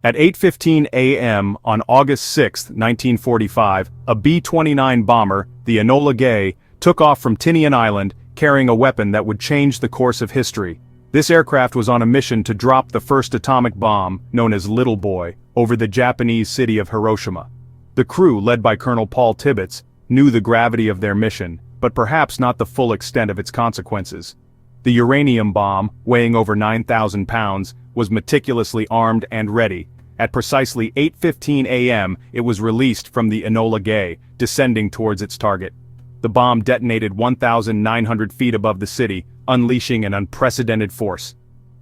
At 8:15 a.m. on August 6, 1945, a B-29 bomber, the Enola Gay, took off from Tinian Island, carrying a weapon that would change the course of history. This aircraft was on a mission to drop the first atomic bomb, known as Little Boy, over the Japanese city of Hiroshima. The crew, led by Colonel Paul Tibbets, knew the gravity of their mission, but perhaps not the full extent of its consequences. The uranium bomb, weighing over 9,000 pounds, was meticulously armed and ready. At precisely 8:15 a.m., it was released from the Enola Gay, descending towards its target. The bomb detonated 1,900 feet above the city, unleashing an unprecedented force.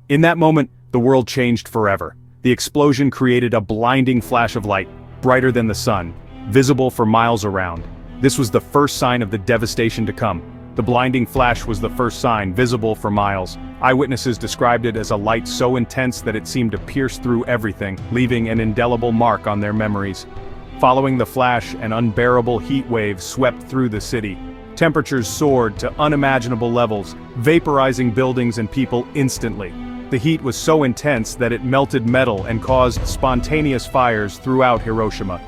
In that moment, the world changed forever. The explosion created a blinding flash of light, brighter than the sun, visible for miles around. This was the first sign of the devastation to come. The blinding flash was the first sign, visible for miles. Eyewitnesses described it as a light so intense that it seemed to pierce through everything, leaving an indelible mark on their memories. Following the flash, an unbearable heat wave swept through the city. Temperatures soared to unimaginable levels, vaporizing buildings and people instantly. The heat was so intense that it melted metal and caused spontaneous fires throughout Hiroshima.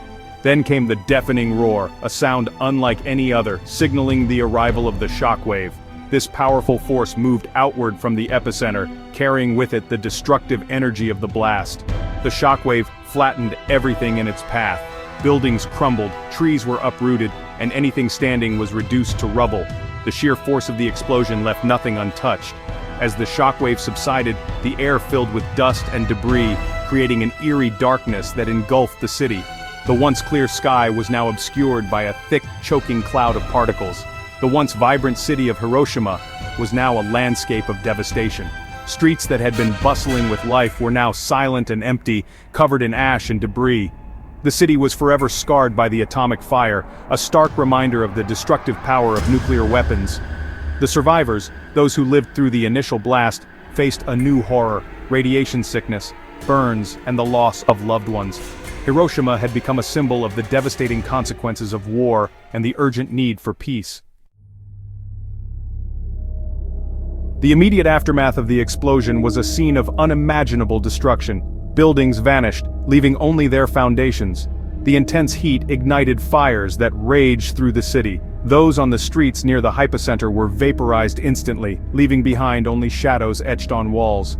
Then came the deafening roar, a sound unlike any other, signaling the arrival of the shockwave. This powerful force moved outward from the epicenter, carrying with it the destructive energy of the blast. The shockwave flattened everything in its path. Buildings crumbled, trees were uprooted, and anything standing was reduced to rubble. The sheer force of the explosion left nothing untouched. As the shockwave subsided, the air filled with dust and debris, creating an eerie darkness that engulfed the city. The once clear sky was now obscured by a thick, choking cloud of particles. The once vibrant city of Hiroshima was now a landscape of devastation. Streets that had been bustling with life were now silent and empty, covered in ash and debris. The city was forever scarred by the atomic fire, a stark reminder of the destructive power of nuclear weapons. The survivors, those who lived through the initial blast, faced a new horror: radiation sickness, burns, and the loss of loved ones. Hiroshima had become a symbol of the devastating consequences of war and the urgent need for peace. The immediate aftermath of the explosion was a scene of unimaginable destruction. Buildings vanished, leaving only their foundations. The intense heat ignited fires that raged through the city. Those on the streets near the hypocenter were vaporized instantly, leaving behind only shadows etched on walls.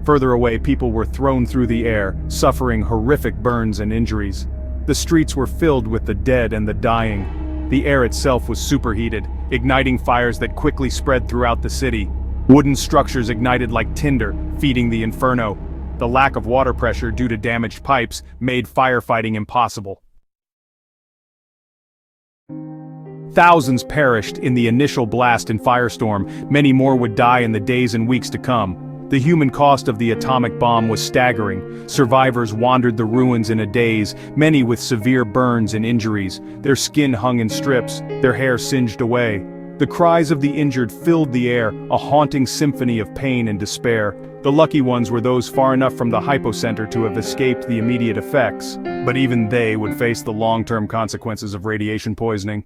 Further away, people were thrown through the air, suffering horrific burns and injuries. The streets were filled with the dead and the dying. The air itself was superheated, igniting fires that quickly spread throughout the city. Wooden structures ignited like tinder, feeding the inferno. The lack of water pressure due to damaged pipes made firefighting impossible. Thousands perished in the initial blast and firestorm. Many more would die in the days and weeks to come. The human cost of the atomic bomb was staggering. Survivors wandered the ruins in a daze, many with severe burns and injuries. Their skin hung in strips, their hair singed away. The cries of the injured filled the air, a haunting symphony of pain and despair. The lucky ones were those far enough from the hypocenter to have escaped the immediate effects, but even they would face the long-term consequences of radiation poisoning.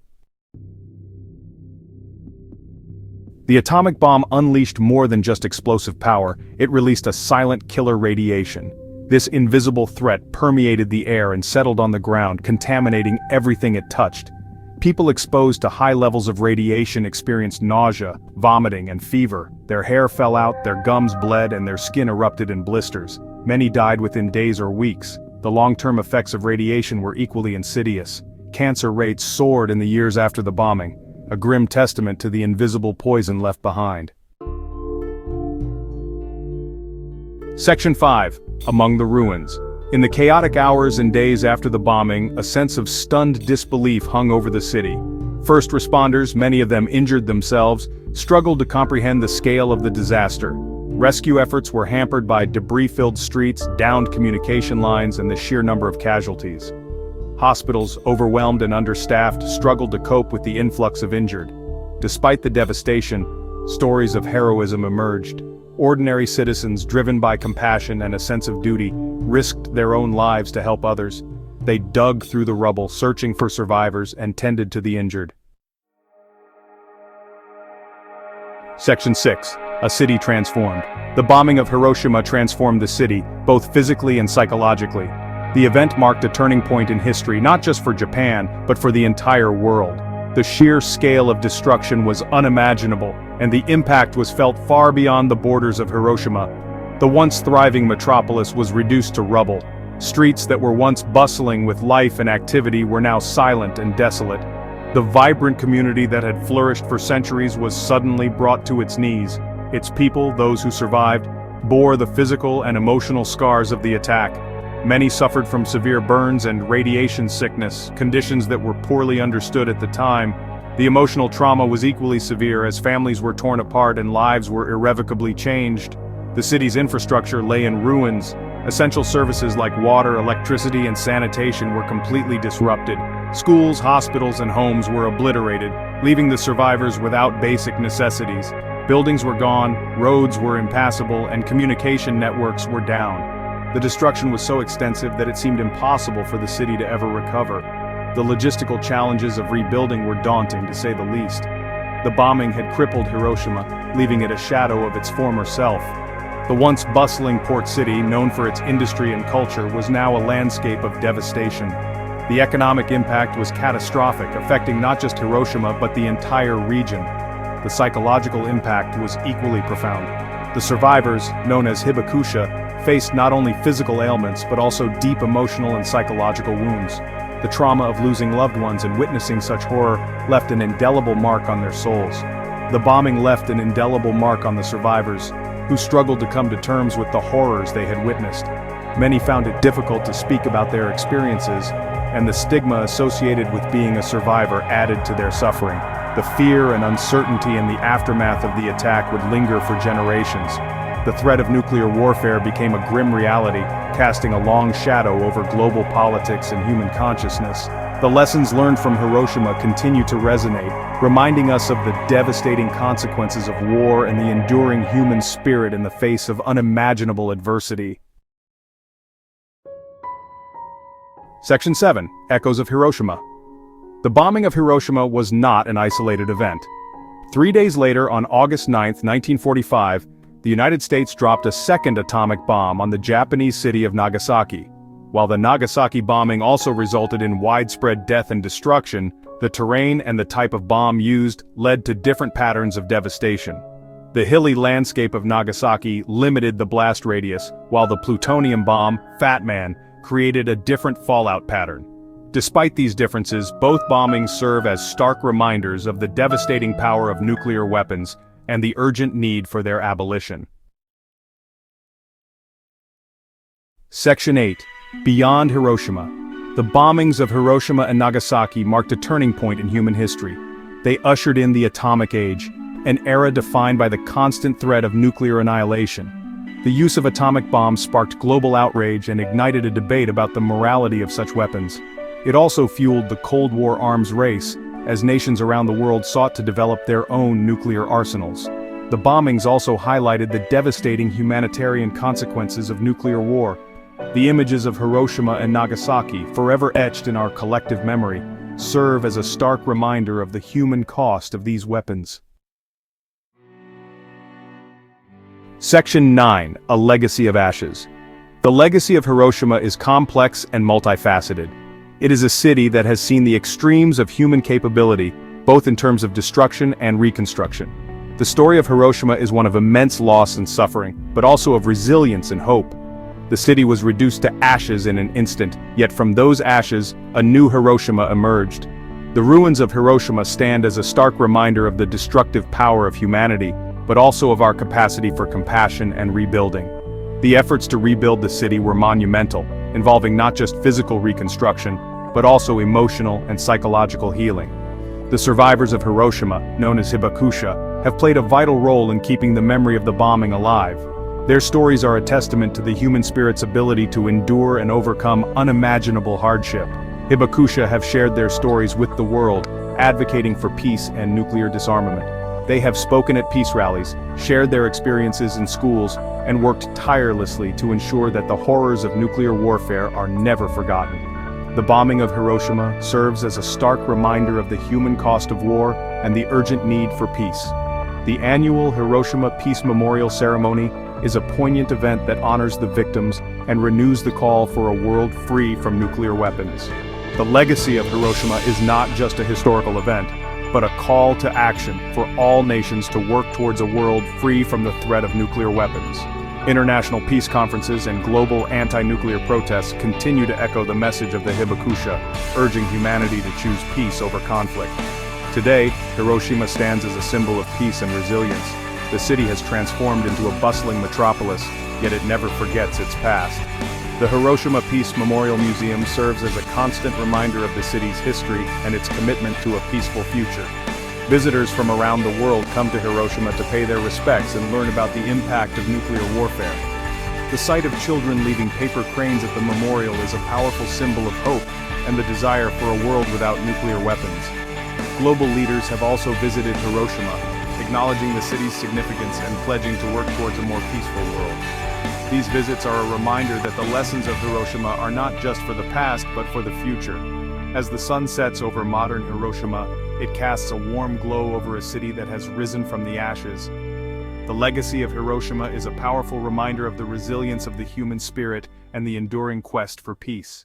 The atomic bomb unleashed more than just explosive power. It released a silent killer radiation. This invisible threat permeated the air and settled on the ground, contaminating everything it touched. People exposed to high levels of radiation experienced nausea, vomiting, and fever. Their hair fell out, their gums bled, and their skin erupted in blisters. Many died within days or weeks. The long-term effects of radiation were equally insidious. Cancer rates soared in the years after the bombing, a grim testament to the invisible poison left behind. Section 5. Among the Ruins. In the chaotic hours and days after the bombing, a sense of stunned disbelief hung over the city. First responders, many of them injured themselves, struggled to comprehend the scale of the disaster. Rescue efforts were hampered by debris-filled streets, downed communication lines, and the sheer number of casualties. Hospitals, overwhelmed and understaffed, struggled to cope with the influx of injured. Despite the devastation, stories of heroism emerged. Ordinary citizens, driven by compassion and a sense of duty, risked their own lives to help others. They dug through the rubble, searching for survivors, and tended to the injured. Section 6. a city transformed. The bombing of Hiroshima transformed the city, both physically and psychologically. The event marked a turning point in history not just for Japan, but for the entire world. The sheer scale of destruction was unimaginable, and the impact was felt far beyond the borders of Hiroshima. The once thriving metropolis was reduced to rubble. Streets that were once bustling with life and activity were now silent and desolate. The vibrant community that had flourished for centuries was suddenly brought to its knees. Its people, those who survived, bore the physical and emotional scars of the attack. Many suffered from severe burns and radiation sickness, conditions that were poorly understood at the time. The emotional trauma was equally severe as families were torn apart and lives were irrevocably changed. The city's infrastructure lay in ruins. Essential services like water, electricity, and sanitation were completely disrupted. Schools, hospitals, and homes were obliterated, leaving the survivors without basic necessities. Buildings were gone, roads were impassable, and communication networks were down. The destruction was so extensive that it seemed impossible for the city to ever recover. The logistical challenges of rebuilding were daunting, to say the least. The bombing had crippled Hiroshima, leaving it a shadow of its former self. The once bustling port city, known for its industry and culture, was now a landscape of devastation. The economic impact was catastrophic, affecting not just Hiroshima but the entire region. The psychological impact was equally profound. The survivors, known as hibakusha, faced not only physical ailments but also deep emotional and psychological wounds. The trauma of losing loved ones and witnessing such horror left an indelible mark on their souls. The bombing left an indelible mark on the survivors, who struggled to come to terms with the horrors they had witnessed. Many found it difficult to speak about their experiences, and the stigma associated with being a survivor added to their suffering. The fear and uncertainty in the aftermath of the attack would linger for generations. The threat of nuclear warfare became a grim reality, casting a long shadow over global politics and human consciousness. The lessons learned from Hiroshima continue to resonate, reminding us of the devastating consequences of war and the enduring human spirit in the face of unimaginable adversity. Section 7. Echoes of Hiroshima. The bombing of Hiroshima was not an isolated event. 3 days later, on August 9, 1945, the United States dropped a second atomic bomb on the Japanese city of Nagasaki. While the Nagasaki bombing also resulted in widespread death and destruction, the terrain and the type of bomb used led to different patterns of devastation. The hilly landscape of Nagasaki limited the blast radius, while the plutonium bomb, Fat Man, created a different fallout pattern. Despite these differences, both bombings serve as stark reminders of the devastating power of nuclear weapons and the urgent need for their abolition. Section 8. Beyond Hiroshima. The bombings of Hiroshima and Nagasaki marked a turning point in human history. They ushered in the atomic age, an era defined by the constant threat of nuclear annihilation. The use of atomic bombs sparked global outrage and ignited a debate about the morality of such weapons. It also fueled the Cold War arms race, as nations around the world sought to develop their own nuclear arsenals. The bombings also highlighted the devastating humanitarian consequences of nuclear war. The images of Hiroshima and Nagasaki, forever etched in our collective memory, serve as a stark reminder of the human cost of these weapons. Section 9. A Legacy of Ashes. The legacy of Hiroshima is complex and multifaceted. It is a city that has seen the extremes of human capability, both in terms of destruction and reconstruction. The story of Hiroshima is one of immense loss and suffering, but also of resilience and hope. The city was reduced to ashes in an instant, yet from those ashes, a new Hiroshima emerged. The ruins of Hiroshima stand as a stark reminder of the destructive power of humanity, but also of our capacity for compassion and rebuilding. The efforts to rebuild the city were monumental, involving not just physical reconstruction, but also emotional and psychological healing. The survivors of Hiroshima, known as hibakusha, have played a vital role in keeping the memory of the bombing alive. Their stories are a testament to the human spirit's ability to endure and overcome unimaginable hardship. Hibakusha have shared their stories with the world, advocating for peace and nuclear disarmament. They have spoken at peace rallies, shared their experiences in schools, and worked tirelessly to ensure that the horrors of nuclear warfare are never forgotten. The bombing of Hiroshima serves as a stark reminder of the human cost of war and the urgent need for peace. The annual Hiroshima Peace Memorial Ceremony is a poignant event that honors the victims and renews the call for a world free from nuclear weapons. The legacy of Hiroshima is not just a historical event, but a call to action for all nations to work towards a world free from the threat of nuclear weapons. International peace conferences and global anti-nuclear protests continue to echo the message of the Hibakusha, urging humanity to choose peace over conflict. Today, Hiroshima stands as a symbol of peace and resilience. The city has transformed into a bustling metropolis, yet it never forgets its past. The Hiroshima Peace Memorial Museum serves as a constant reminder of the city's history and its commitment to a peaceful future. Visitors from around the world come to Hiroshima to pay their respects and learn about the impact of nuclear warfare. The sight of children leaving paper cranes at the memorial is a powerful symbol of hope and the desire for a world without nuclear weapons. Global leaders have also visited Hiroshima, acknowledging the city's significance and pledging to work towards a more peaceful world. These visits are a reminder that the lessons of Hiroshima are not just for the past but for the future. As the sun sets over modern Hiroshima, it casts a warm glow over a city that has risen from the ashes. The legacy of Hiroshima is a powerful reminder of the resilience of the human spirit and the enduring quest for peace.